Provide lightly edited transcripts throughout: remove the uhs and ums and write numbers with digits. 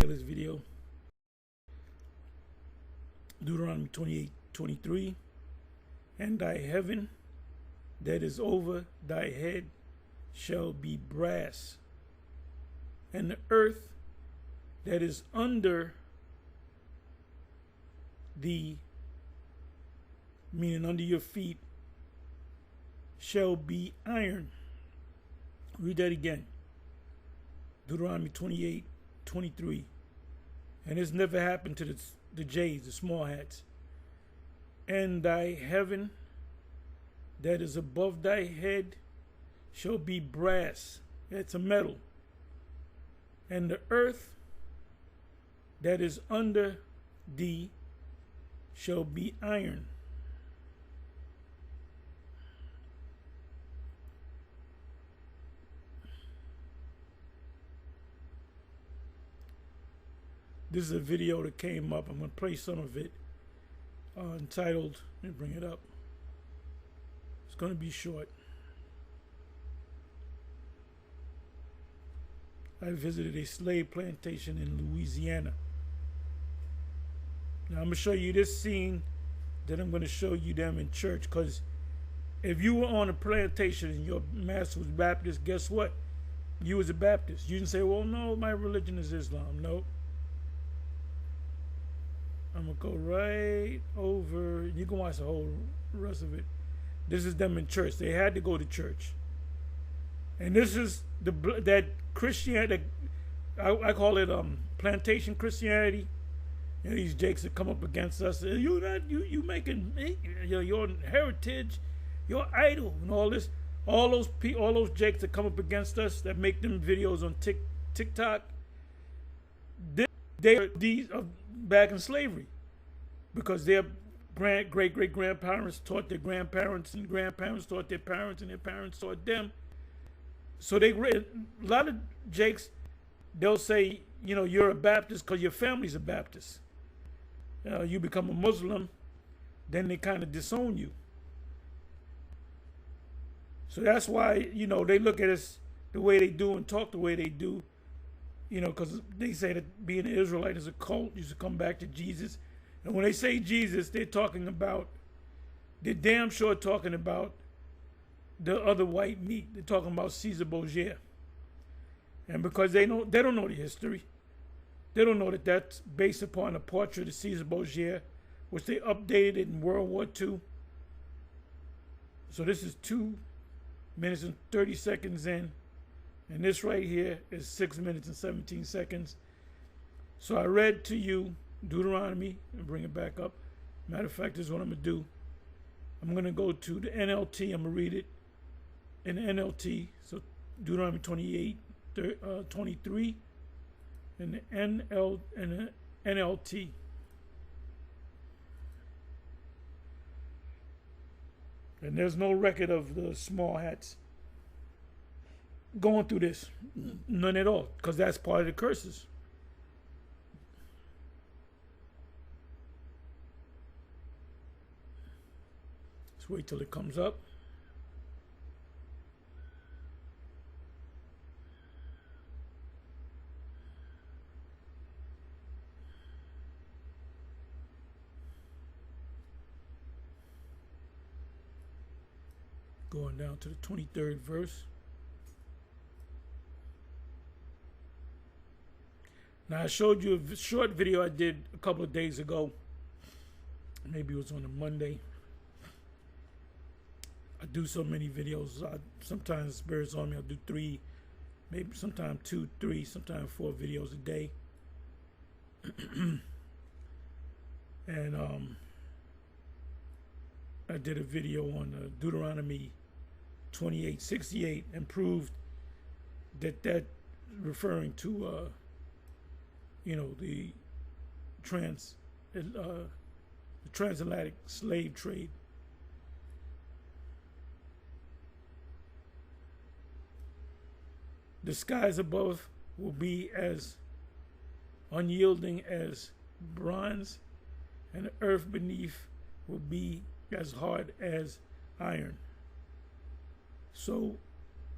This video, Deuteronomy 28:23, and thy heaven that is over thy head shall be brass, and the earth that is under thee, meaning under your feet, shall be iron. Read that again. Deuteronomy 28:23. And this never happened to the J's, the small hats. And thy heaven that is above thy head shall be brass. It's a metal. And the earth that is under thee shall be iron. This is a video that came up. I'm going to play some of it, entitled, let me bring it up. It's going to be short. I visited a slave plantation in Louisiana. Now I'm going to show you this scene, then I'm going to show you them in church, because if you were on a plantation and your master was Baptist, guess what? You was a Baptist. You didn't say, well, no, my religion is Islam. No. I'm going to go right over. You can watch the whole rest of it. This is them in church. They had to go to church. And this is that Christianity, I call it plantation Christianity. You know, these jakes that come up against us. You making your heritage, your idol, and all this. All those jakes that come up against us that make them videos on TikTok. They are these back in slavery, because their great grandparents taught their grandparents, and grandparents taught their parents, and their parents taught them. So a lot of jakes, they'll say, you're a Baptist because your family's a Baptist. You become a Muslim, then they kind of disown you. So that's why, they look at us the way they do and talk the way they do. Because they say that being an Israelite is a cult. You should come back to Jesus. And when they say Jesus, they're damn sure talking about the other white meat. They're talking about Caesar Borgia. And because they don't know the history. They don't know that that's based upon a portrait of Caesar Borgia, which they updated in World War II. So this is 2 minutes and 30 seconds in. And this right here is 6 minutes and 17 seconds. So I read to you Deuteronomy and bring it back up. Matter of fact, this is what I'm going to do. I'm going to go to the NLT. I'm going to read it in the NLT. So Deuteronomy 28:23 and the NLT. And there's no record of the small hats going through this. None at all, because that's part of the curses. Let's wait till it comes up. Going down to the 23rd verse. Now I showed you a short video I did a couple of days ago. Maybe it was on a Monday. I do so many videos. Sometimes Spirit's on me. I'll do 3, maybe sometimes 2, 3, sometimes 4 videos a day. And I did a video on Deuteronomy 28:68 and proved that referring to the transatlantic slave trade. The skies above will be as unyielding as bronze, and the earth beneath will be as hard as iron. So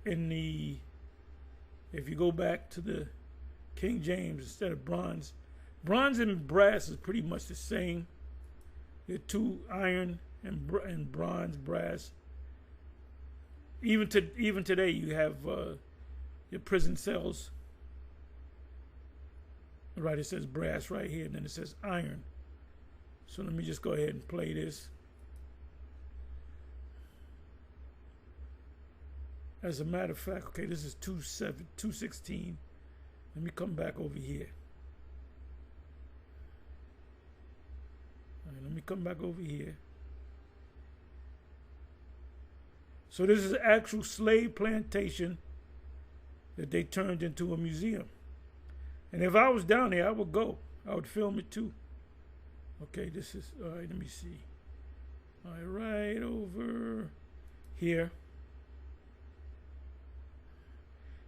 if you go back to the King James instead of bronze. Bronze and brass is pretty much the same. They're two, iron and bronze, brass. Even today, you have your prison cells. Right, it says brass right here, and then it says iron. So let me just go ahead and play this. As a matter of fact, okay, this is 216. Let me come back over here. All right, let me come back over here. So this is an actual slave plantation that they turned into a museum. And if I was down there, I would go. I would film it too. Okay, this is, all right, let me see. All right, right over here.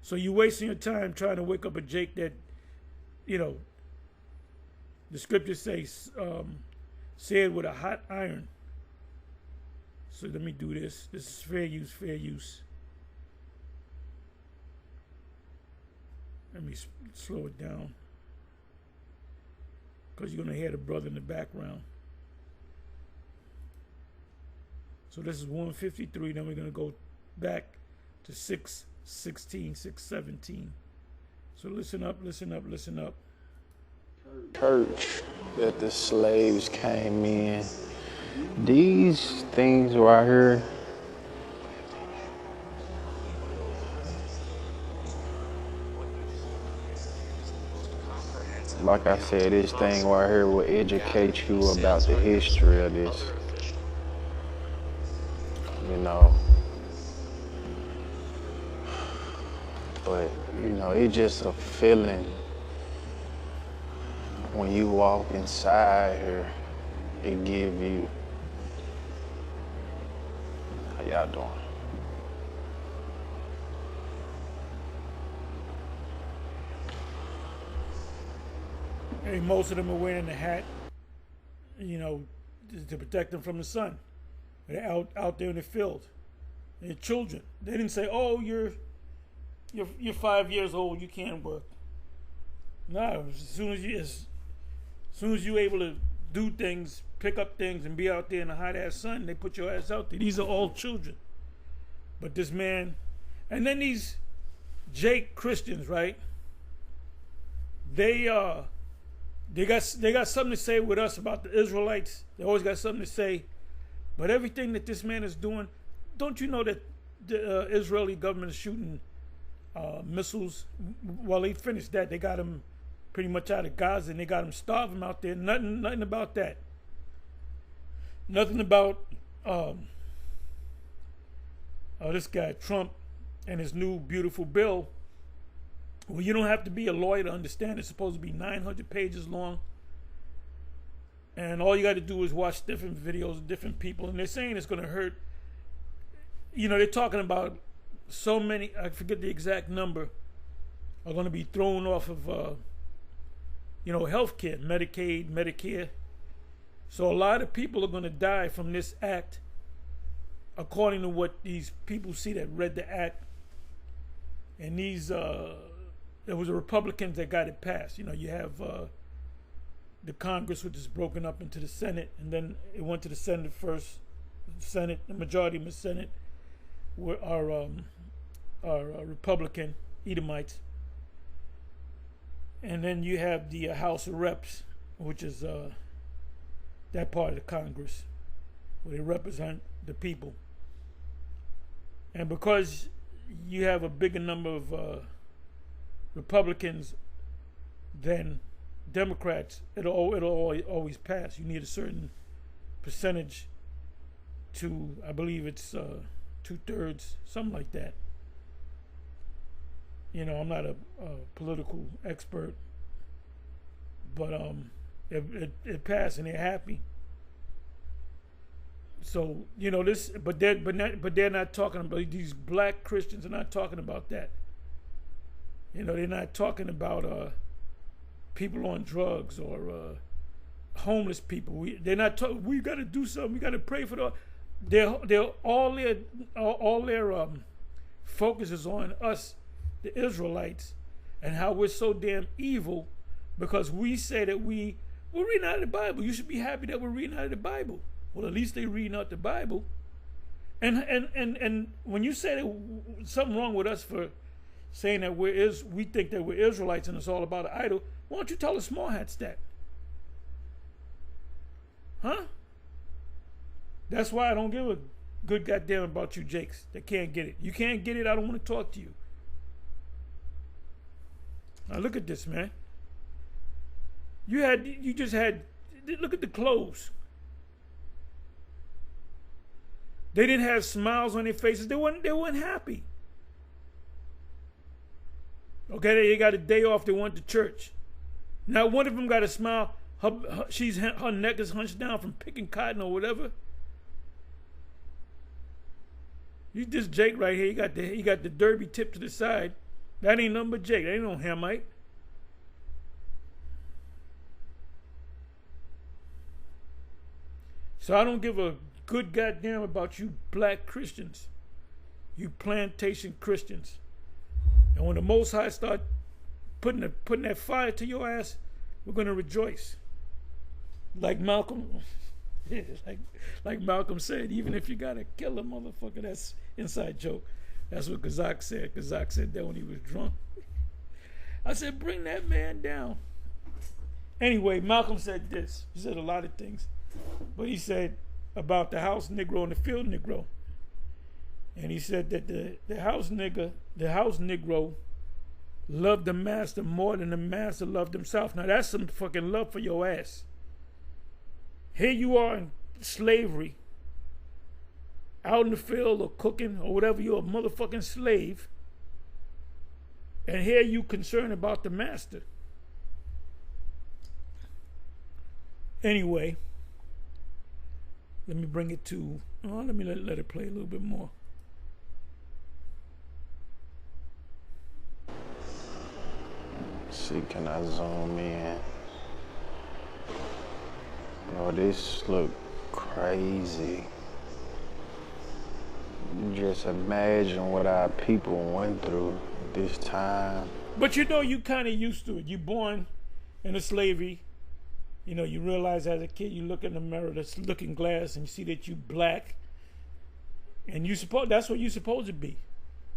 So you're wasting your time trying to wake up a Jake that, you know, the scriptures say, said with a hot iron. So let me do this. This is fair use, fair use. Let me slow it down, because you're going to hear the brother in the background. So this is 153. Then we're going to go back to 616, 617. So listen up, listen up, listen up. Church that the slaves came in. These things right here, like I said, this thing right here will educate you about the history of this. You know. But, you know, it's just a feeling when you walk inside here, it give you. How y'all doing? Hey, most of them are wearing the hat, you know, to protect them from the sun. They're out there in the field. They're children. They didn't say, "Oh, you're 5 years old, you can't work." No, as soon as you're able to do things, pick up things, and be out there in the hot ass sun, they put your ass out there. These are all children. But this man, and then these Jake Christians, right? They got something to say with us about the Israelites. They always got something to say. But everything that this man is doing, don't you know that the Israeli government is shooting missiles? Well, they finished that. They got him pretty much out of Gaza, and they got him starving out there. Nothing about that. Nothing about this guy Trump and his new beautiful bill. Well, you don't have to be a lawyer to understand. It's supposed to be 900 pages long. And all you got to do is watch different videos of different people. And they're saying it's going to hurt. You know, they're talking about so many, I forget the exact number, are going to be thrown off of, health care, Medicaid, Medicare. So a lot of people are going to die from this act, according to what these people see that read the act. And these, there was the Republicans that got it passed. You know, you have the Congress, which is broken up into the Senate, and then it went to the Senate first. Senate, the majority of the Senate are Republican Edomites. And then you have the House of Reps, which is that part of the Congress, where they represent the people. And because you have a bigger number of Republicans than Democrats, it'll always pass. You need a certain percentage to, I believe it's 2/3, something like that. You know, I'm not a political expert, but it passed and they're happy. So, you know, this, but they're not talking about, these black Christians are not talking about that. You know, they're not talking about people on drugs or homeless people. They're not talking. We got to do something. We got to pray for the. All their focus is on us, the Israelites, and how we're so damn evil because we say that we're reading out of the Bible. You should be happy that we're reading out of the Bible. Well, at least they're reading out the Bible. And when you say that something wrong with us for saying that we think that we're Israelites and it's all about an idol, why don't you tell the small hats that? Huh? That's why I don't give a good goddamn about you jakes that can't get it. You can't get it, I don't want to talk to you. Now look at this, man. You just had, look at the clothes. They didn't have smiles on their faces. They weren't happy. Okay, they got a day off. They went to church. Now one of them got a smile. Her neck is hunched down from picking cotton or whatever. This Jake right here, he got the derby tip to the side. That ain't nothing but Jake. That ain't no Hamite. So I don't give a good goddamn about you black Christians, you plantation Christians. And when the Most High start putting that fire to your ass, we're gonna rejoice. Like Malcolm, like Malcolm said, even if you gotta kill a motherfucker, that's inside joke. That's what Kazak said. Kazak said that when he was drunk. I said, bring that man down. Anyway, Malcolm said this. He said a lot of things. But he said about the house Negro and the field Negro. And he said that the house Negro loved the master more than the master loved himself. Now that's some fucking love for your ass. Here you are in slavery, out in the field or cooking or whatever, you're a motherfucking slave. And here you concerned about the master. Anyway, let me bring it to, let me let it play a little bit more. See, can I zoom in? Oh, this look crazy. Just imagine what our people went through this time. But you know, you kind of used to it. You're born in a slavery. You know, you realize as a kid, you look in the mirror, this looking glass, and you see that you black. And that's what you're supposed to be.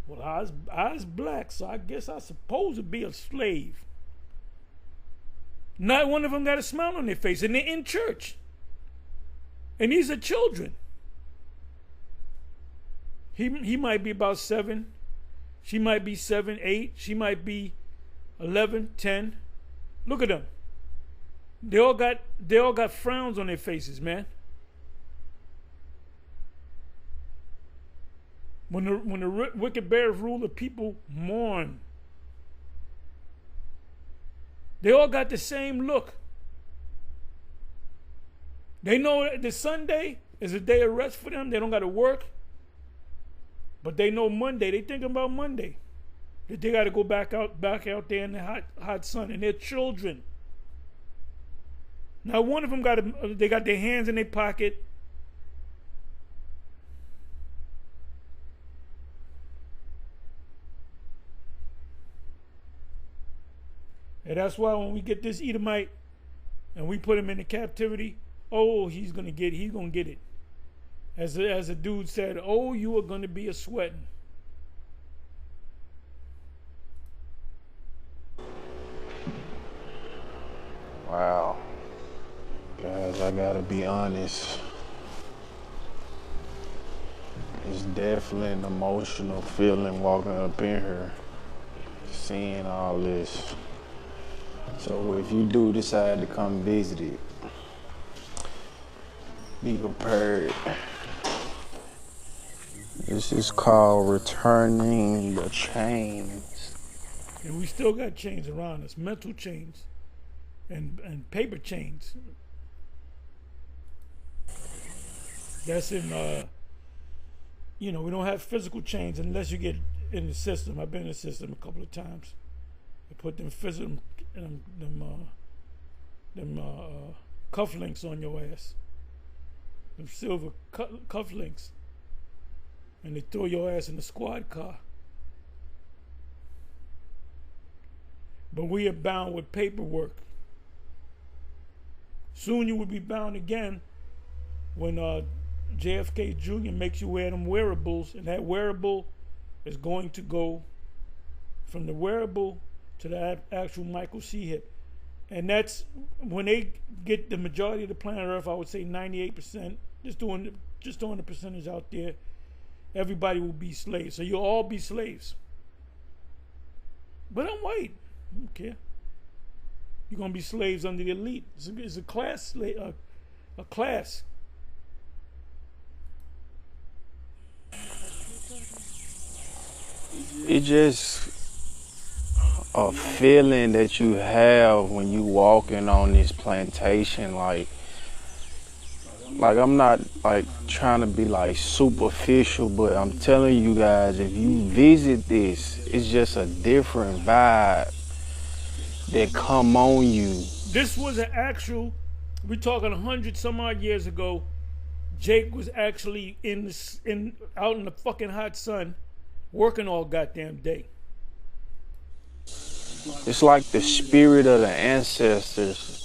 Well, I was black, so I guess I'm supposed to be a slave. Not one of them got a smile on their face, and they're in church. And these are children. He might be about 7. She might be 7, 8. She might be 11, 10. Look at them. They all got frowns on their faces, man. When the wicked bears rule, the people mourn. They all got the same look. They know that the Sunday is a day of rest for them. They don't got to work. But they know Monday. They thinking about Monday. That they got to go back out there in the hot sun. And they're children. Now one of them they got their hands in their pocket. And that's why when we get this Edomite and we put him into captivity, oh, he's gonna get it. As a dude said, oh, you are gonna be a sweating. Wow. Guys, I gotta be honest. It's definitely an emotional feeling walking up in here, seeing all this. So if you do decide to come visit it, be prepared. This is called returning the chains. And we still got chains around us, mental chains and paper chains. That's in, we don't have physical chains unless you get in the system. I've been in the system a couple of times. They put them physical, cufflinks on your ass. Them silver cufflinks. And they throw your ass in the squad car. but we are bound with paperwork. Soon you will be bound again when JFK Jr. makes you wear them wearables, and that wearable is going to go from the wearable to the actual Michael C. hip. And that's when they get the majority of the planet Earth, I would say 98%, just throwing the percentage out there, everybody will be slaves. So you'll all be slaves. But I'm white. I don't care. You're going to be slaves under the elite. It's a class, a class. It just a feeling that you have when you walking on this plantation, like I'm not like trying to be like superficial, but I'm telling you guys, if you visit this, it's just a different vibe that come on you. This was an actual, we're talking 100 some odd years ago. Jake was actually out in the fucking hot sun working all goddamn day. It's like the spirit of the ancestors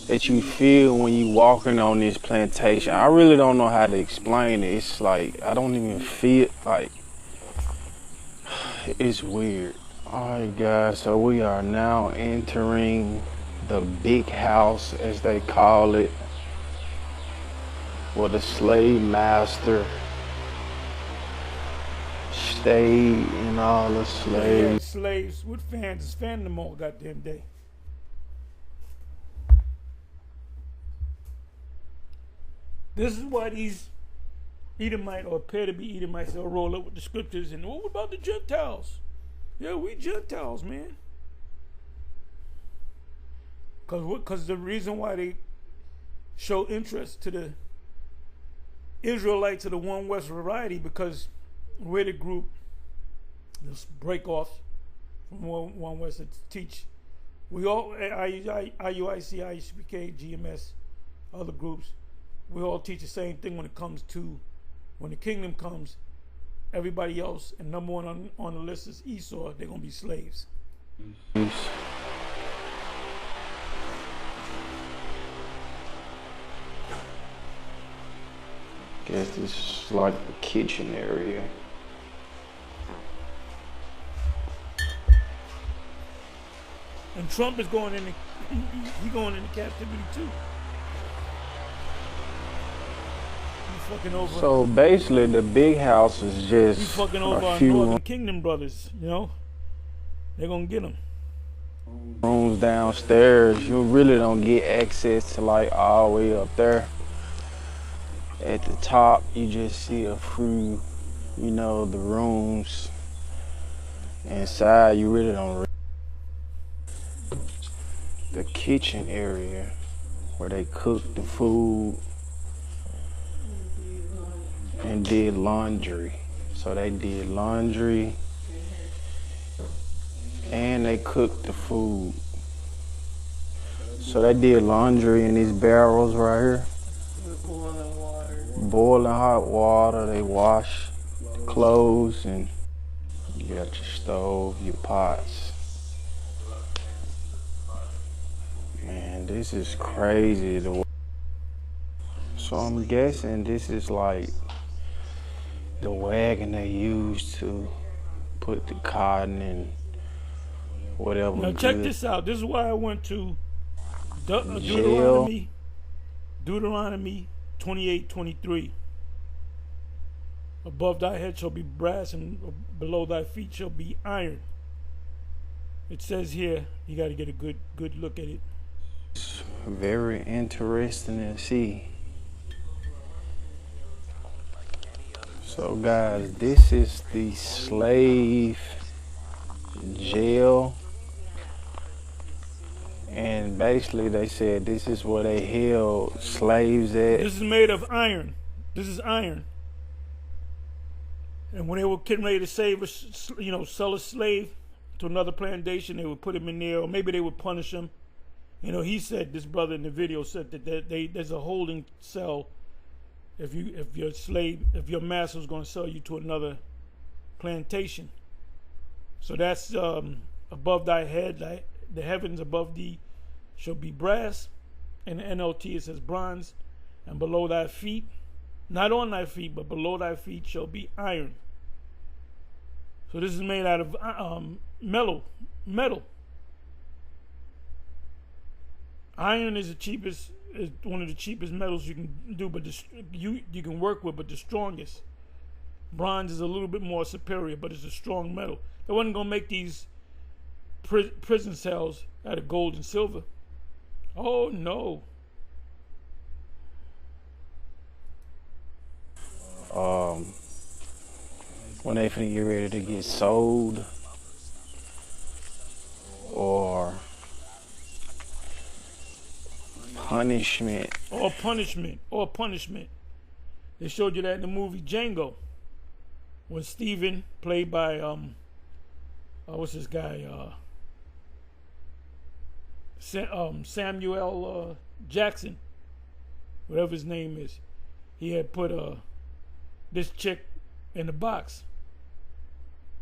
that you feel when you walking on this plantation. I really don't know how to explain it. It's like, I don't even feel like, it's weird. All right, guys, so we are now entering the big house, as they call it, where the slave master stayed and all the slaves. Yeah, slaves with fans, fanning them all goddamn day. This is why these Edomite, or appear to be Edomites, they'll roll up with the scriptures and, what about the Gentiles? Yeah, we Gentiles, man. Because the reason why they show interest to the Israelites of the One West variety, because we're the group, let's break off from One West to teach. We all, IUIC, IUPK, GMS, other groups, we all teach the same thing when it comes to, when the kingdom comes, everybody else, and number one on the list is Esau, they're going to be slaves. Guess this is like the kitchen area. And Trump is going into, he's going into captivity too. He's fucking over. So basically, the big house is just he's fucking over our few Northern Kingdom brothers. You know, they're gonna get him. Rooms downstairs. You really don't get access to like all the way up there. At the top, you just see a few, you know, the rooms. Inside, you really don't. The kitchen area where they cook the food and did laundry. So they did laundry and they cooked the food. So they did laundry in these barrels right here. Boiling hot water, they wash the clothes, and you got your stove, your pots. Man, this is crazy. So I'm guessing this is like the wagon they used to put the cotton and whatever. Now check this out. This is why I went to Deuteronomy 28:23. Above thy head shall be brass, and below thy feet shall be iron. It says here, you got to get a good look at it. It's very interesting to see. So guys, this is the slave jail. And basically they said this is where they held slaves at. This is made of iron. This is iron. And when they were getting ready to sell a slave to another plantation, they would put him in there, or maybe they would punish him. You know, he said, this brother in the video said that there's a holding cell if your master was going to sell you to another plantation. So that's a above thy head, the heavens above thee shall be brass. In the NLT it says bronze, and below thy feet, not on thy feet, but below thy feet shall be iron. So this is made out of metal. Iron is one of the cheapest metals you can do, but you can work with, but the strongest. Bronze is a little bit more superior, but it's a strong metal. They wasn't gonna make these prison cells out of gold and silver. Oh no. When they finna get ready to get sold or punishment. Or punishment. They showed you that in the movie Django. When Stephen, played by what's this guy? Samuel Jackson, whatever his name is, he had put this chick in the box,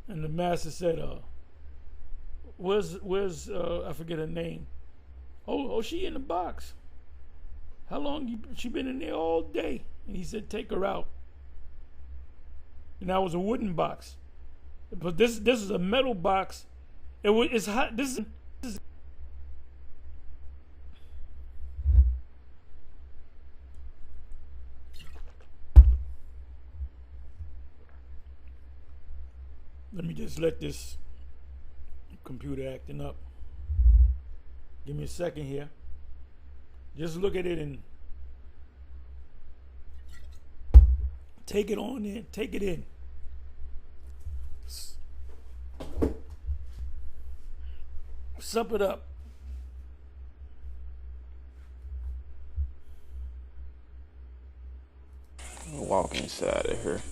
and the master said, "Where's I forget her name? Oh, she in the box. How long she been in there all day?" And he said, "Take her out." And that was a wooden box, but this is a metal box. It's hot. This is. Let me just let this computer acting up. Give me a second here. Just look at it and take it on in. Take it in. Sup it up. Walk inside of here.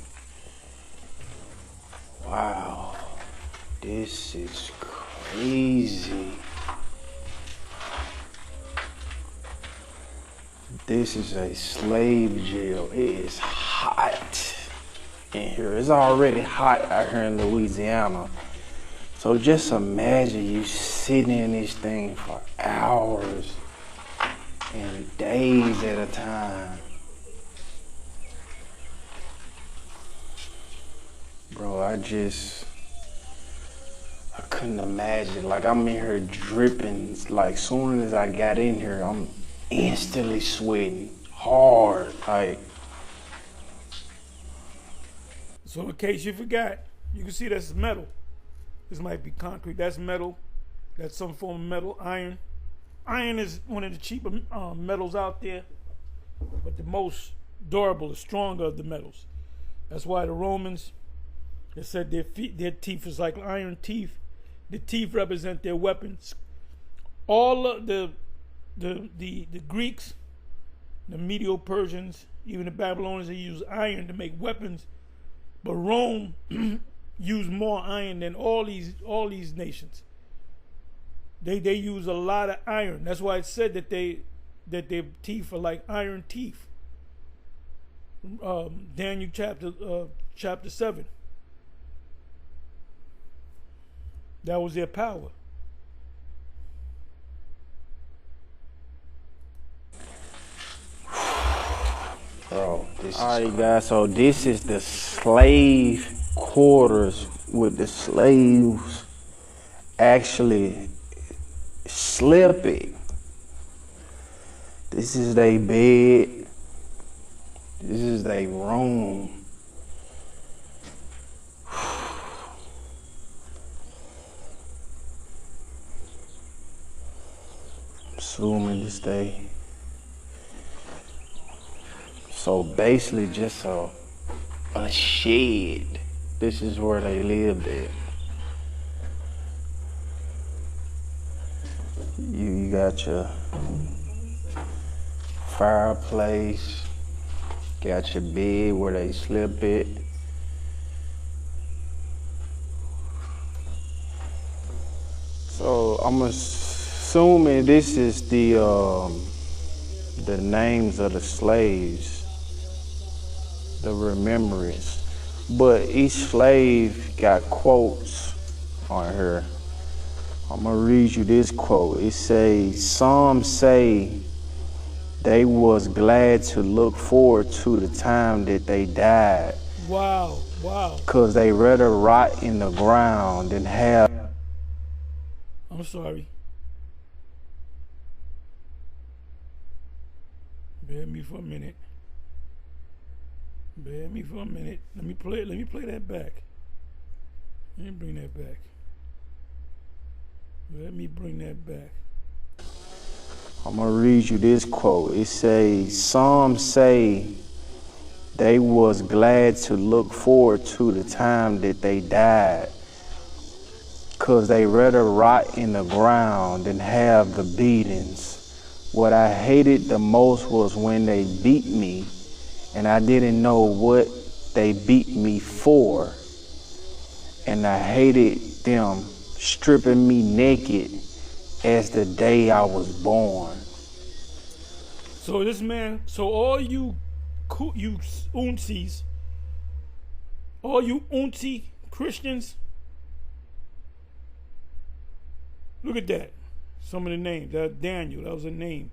Wow, this is crazy. This is a slave jail. It is hot in here. It's already hot out here in Louisiana. So just imagine you sitting in this thing for hours and days at a time. Bro, I couldn't imagine. Like, I'm in here dripping. Like, soon as I got in here, I'm instantly sweating hard. Like, so in case you forgot, you can see that's metal. This might be concrete. That's metal. That's some form of metal. Iron. Iron is one of the cheaper metals out there, but the most durable, the stronger of the metals. That's why the Romans, they said their teeth was like iron teeth. The teeth represent their weapons. All of the Greeks, the Medo-Persians, even the Babylonians, they used iron to make weapons. But Rome used more iron than all these nations. They use a lot of iron. That's why it said that their teeth are like iron teeth. Daniel chapter 7. That was their power. Bro, alright guys, so this is the slave quarters with the slaves actually sleeping. This is their bed. This is their room. Assuming this day. So basically just a shed. This is where they lived at. You got your fireplace, got your bed where they slept at. So I'm assuming this is the names of the slaves, the remembrance. But each slave got quotes on here. I'm gonna read you this quote. It says, "Some say they was glad to look forward to the time that they died, Wow, wow. cause they rather rot in the ground than have." I'm sorry. Bear me for a minute. Bear me for a minute. Let me play that back. Let me bring that back. Let me bring that back. I'm gonna read you this quote. It says, "Some say they was glad to look forward to the time that they died, cause they rather rot in the ground than have the beatings. What I hated the most was when they beat me and I didn't know what they beat me for. And I hated them stripping me naked as the day I was born." So this man, so all you uncies, all you unti Christians, look at that. Some of the names. Daniel, that was a name.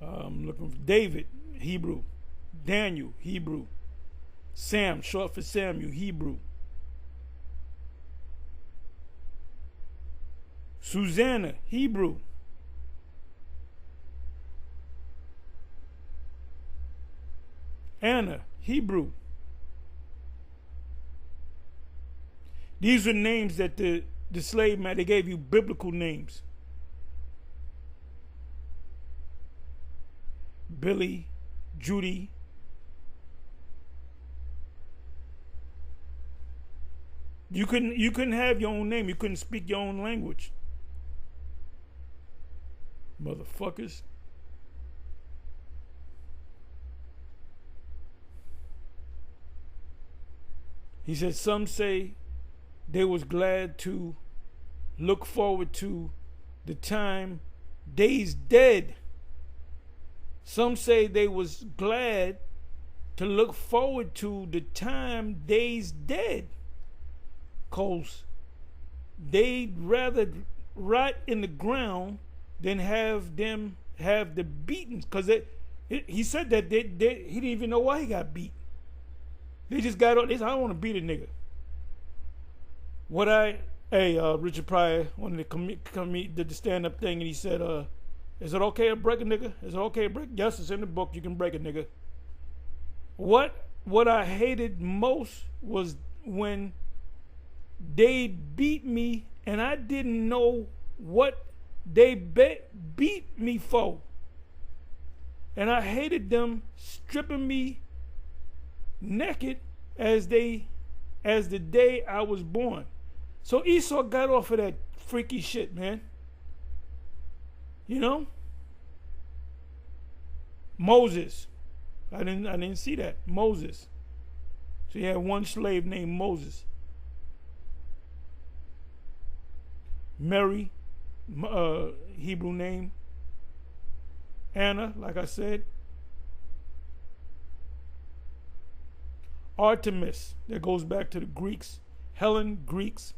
Looking for David, Hebrew. Daniel, Hebrew. Sam, short for Samuel, Hebrew. Susanna, Hebrew. Anna, Hebrew. These are names that the slave man, they gave you biblical names. Billy, Judy. You couldn't have your own name. You couldn't speak your own language. Motherfuckers. He said, some say they was glad to look forward to the time they's dead. Some say they was glad to look forward to the time they's dead. 'Cause they'd rather rot in the ground than have them have the beatings. 'Cause he said that he didn't even know why he got beat. They just got on. They said, I don't want to beat a nigga. Richard Pryor wanted to did the stand-up thing, and he said, is it okay to break a nigga? Is it okay to break? Yes, it's in the book. You can break a nigga. What I hated most was when they beat me and I didn't know what they beat me for. And I hated them stripping me naked as the day I was born. So Esau got off of that freaky shit, man. You know? Moses. I didn't see that. Moses. So he had one slave named Moses. Mary, Hebrew name. Anna, like I said. Artemis, that goes back to the Greeks. Helen, Greeks.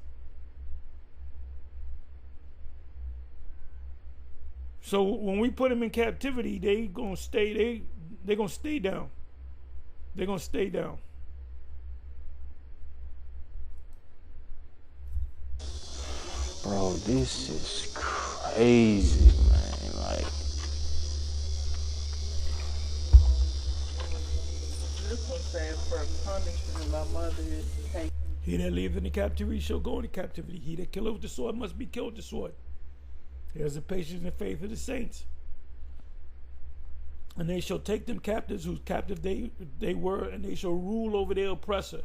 So when we put them in captivity, they gonna stay down. They're gonna stay down. Bro, this is crazy, man. Like, this one said, for punishment, my mother is taken. He that liveth in the captivity shall go into captivity. He that killeth with the sword must be killed with the sword. There's the patience and faith of the saints. And they shall take them captives whose captive they were, and they shall rule over their oppressor.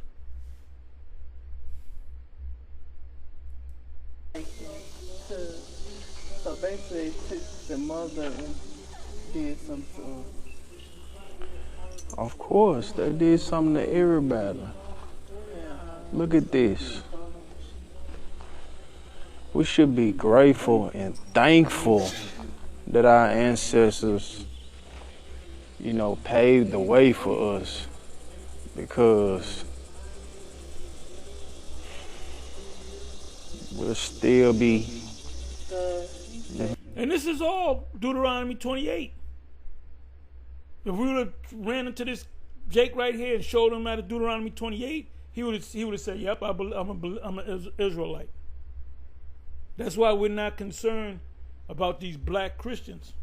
So basically, it took the mother and did something to her. of course, they did something to everybody. Look at this. We should be grateful and thankful that our ancestors, paved the way for us, because will still be. And this is all Deuteronomy 28. If we would have ran into this Jake right here and showed him out of Deuteronomy 28, he would have said, "Yep, I'm an Israelite." That's why we're not concerned about these black Christians.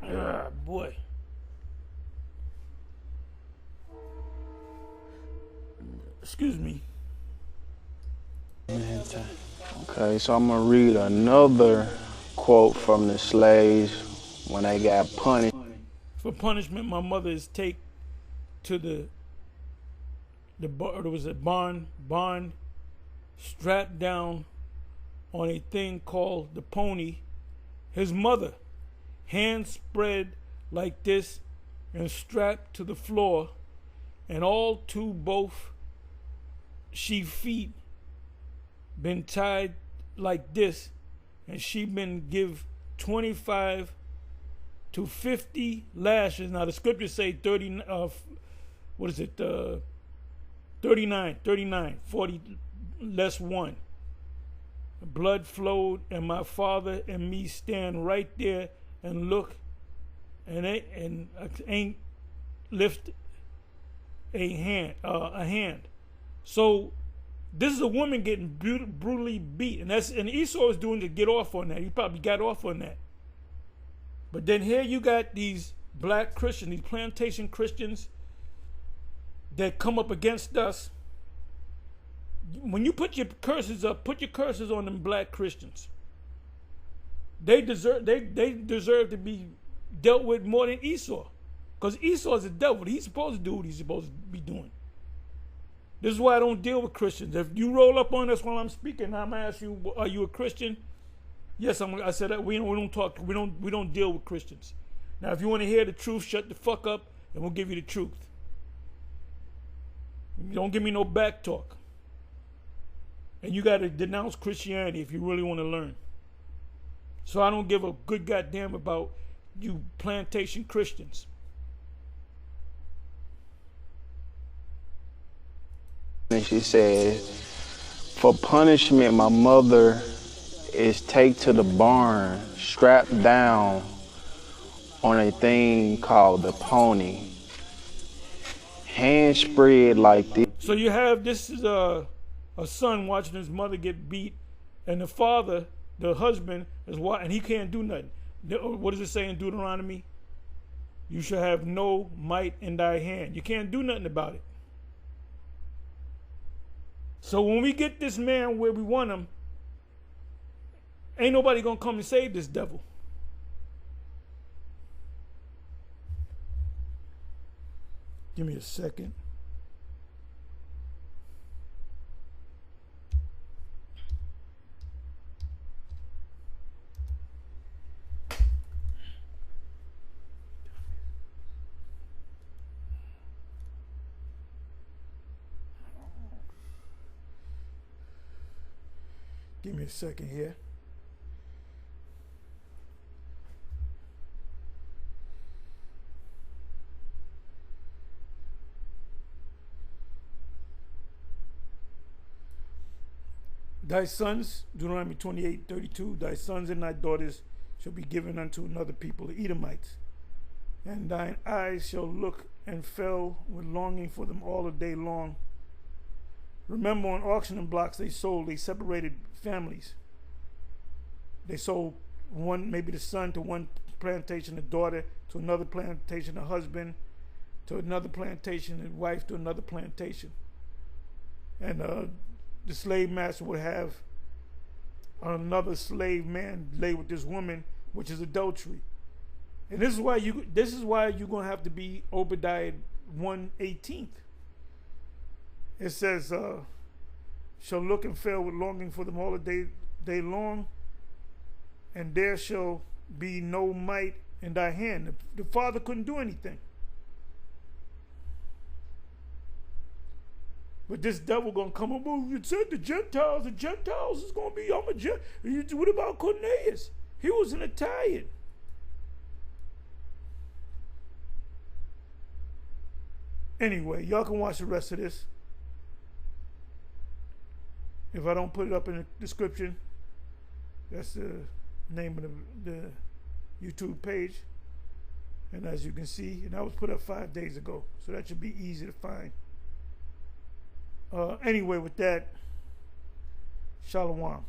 Ah, boy. Excuse me. Okay, so I'm gonna read another quote from the slaves when they got punished. For punishment, my mother is take to the barn, strapped down on a thing called the pony. His mother, hands spread like this and strapped to the floor, and all to both she feet been tied like this, and she been give 25 to 50 lashes. Now the scriptures say 30, 39, 40 less one. Blood flowed, and my father and me stand right there and look, and ain't lift a hand. So this is a woman getting brutally beat, and Esau is doing to get off on that. He probably got off on that. But then here you got these black Christians, these plantation Christians that come up against us. When you put your curses up, put your curses on them black Christians. They deserve to be dealt with more than Esau. Because Esau is a devil. He's supposed to do what he's supposed to be doing. This is why I don't deal with Christians. If you roll up on us while I'm speaking, I'm gonna ask you, are you a Christian? Yes, I said that we don't talk. We don't deal with Christians. Now, if you want to hear the truth, shut the fuck up, and we'll give you the truth. Don't give me no back talk. And you got to denounce Christianity if you really want to learn. So I don't give a good goddamn about you plantation Christians. And she said, for punishment, my mother is take to the barn, strapped down on a thing called the pony, hands spread like this. So you have, this is a son watching his mother get beat, and the father, the husband, is watching, and he can't do nothing. What does it say in Deuteronomy? You shall have no might in thy hand. You can't do nothing about it. So when we get this man where we want him, ain't nobody gonna come and save this devil. Give me a second. Give me a second here. Thy sons, Deuteronomy 28:32, thy sons and thy daughters shall be given unto another people, the Edomites, and thine eyes shall look and fell with longing for them all the day long. Remember, on auctioning blocks they separated families. They sold one, maybe the son to one plantation, the daughter to another plantation, the husband to another plantation, and wife to another plantation. And the slave master would have another slave man lay with this woman, which is adultery. And this is why you're gonna have to be Obadiah 1:18. It says, shall look and fail with longing for them all the day long, and there shall be no might in thy hand. The father couldn't do anything. But this devil gonna come up, oh, you said the Gentiles is gonna be, I'm a Gentile. What about Cornelius? He was an Italian. Anyway, y'all can watch the rest of this. If I don't put it up in the description, that's the name of the YouTube page. And as you can see, and that was put up 5 days ago, so that should be easy to find. Anyway, with that, Shalom.